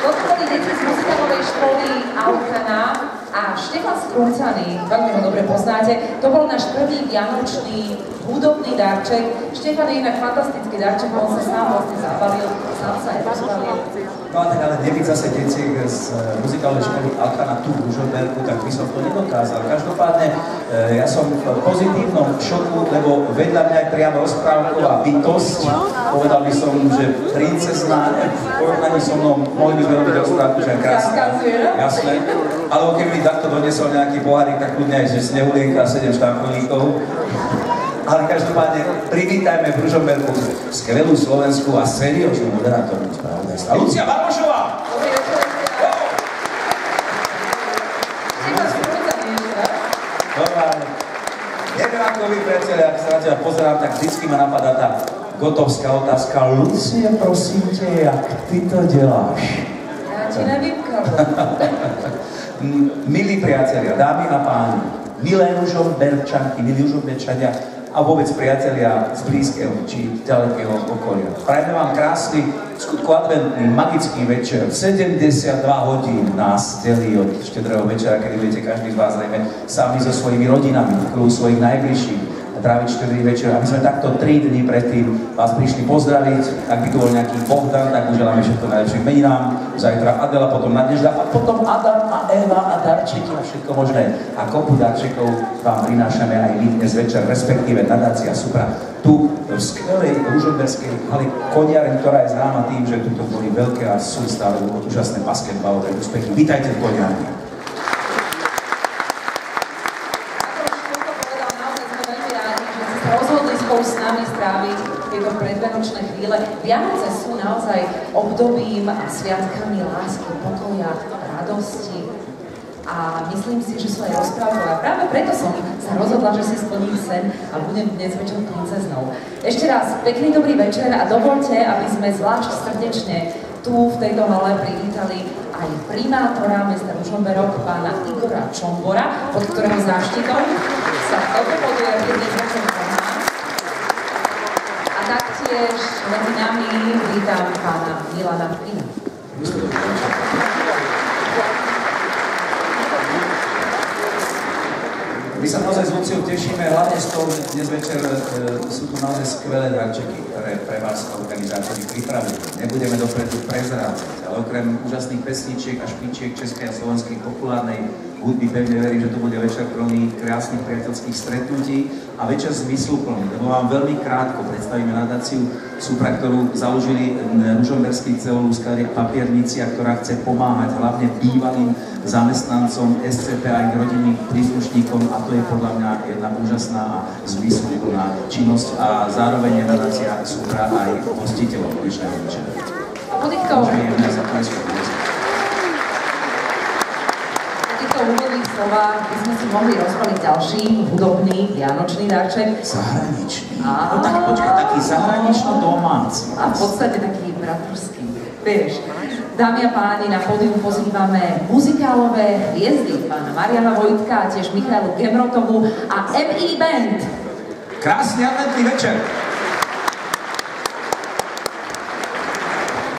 Toto boli deti z muzikálovej školy Alcana a Štefan Skrúcaný, veľmi ho dobre poznáte, to bol náš prvý vianočný hudobný darček. Štefan je inak fantastický darček, on sa sám vlastne zabalil, sám sa aj rozbalil. No a tak ale nebyť zase detiek z muzikálnej školy Alcana tu v Ružomberku, tak by som to nedokázal. Každopádne ja som v pozitívnom šoku, lebo vedľa mňa je priamo rozprávková bytosť. Povedal by som, že princezná, v porovnaní so mnou mohli by sme robiť rozprávku, že je krásna. Jasné. Ale keby mi takto donesol nejaký pohárik, tak kľudne aj, že snehulienka a 7 štamplíkov. Ale každopádne privítajme v Ružomberku skvelú slovenskú a serióznu moderátornú spravodajstva. Lucia Barbošová! Dobrý večer. Štefan Skrúcaný ešte, tak? Normálne. Neviem ako vy, priateľe, ak sa na teba pozerám, tak vždycky ma napadá tá gotovská otázka. Lucie, prosím te, jak ty to děláš? Ja ti nevymkám. Milí priatelia, dámy a páni, milé Ružomberčanky, milí Ružomberčania a vôbec priatelia z blízkeho či ďalekého okolia. Prajme vám krásny, skutku adventný, magický večer. 72 hodín nás delí od štedrého večera, kedy budete každý z vás zrejme sami so svojimi rodinami, v kruhu svojich najbližších tráviť štedrý večer. A my sme takto 3 dní predtým vás prišli pozdraviť. Ak by tu bol nejaký Bohdan, tak mu želáme všetko najlepšie meninám. Zajtra Adela, potom Nadežda a potom Adam a Eva a darčeky a všetko možné. A kopu darčekov vám prinášame aj my dnes večer, respektíve nadácia Supra. Tu v skvelej ružomberskej hale Koniareň, ktorá je známa tým, že tuto boli veľké a sú stále úžasné basketbalové úspechy. Vítajte v Koniarni. S nami stráviť tieto predvianočné chvíle. Vianoce sú naozaj obdobím a sviatkami lásky, pokoja, radosti a myslím si, že sú aj rozprávkové. Práve preto som sa rozhodla, že si splním sen a budem dnes večer princeznou. Ešte raz pekný dobrý večer a dovoľte, aby sme zvlášť srdečne tu v tejto hale privítali aj primátora mesta Ružomberok, pána Igora Čombora, pod ktorého záštitom sa toto podujete dnes večer. Taktiež medzi nami vítam pána Milana Pina. My sa naozaj s Luciou tešíme, hlavne z toho, že dnes večer sú tu naozaj skvelé darčeky, ktoré pre vás organizátori pripravili. Nebudeme dopredu prezrádzať, ale okrem úžasných pesničiek a špičiek českej a slovenskej populárnej hudby, pevne verím, že to bude večer plný krásnych priateľských stretnutí a večer zmysluplný, lebo vám veľmi krátko predstavíme nadáciu Supra, ktorú založili ružomberskí celolúskari a papierníci, a ktorá chce pomáhať hlavne bývalým zamestnancom SCP a ich rodinným príslušníkom, a to je podľa mňa jedna úžasná a zmysluplná činnosť a zároveň je nadácia Supra aj hostiteľom dnešného večera. Po týchto úvodných slovách by sme si mohli rozpaliť ďalší hudobný vianočný darček. Zahraničný. No tak počkaj, taký zahranično-domáci. A v podstate taký bratrský. Vieš, dámy a páni, na pódium pozývame muzikálové hviezdy, pána Mariana Vojtka, tiež Michailu Gemrotovú a MI Band. Krásny adventný večer.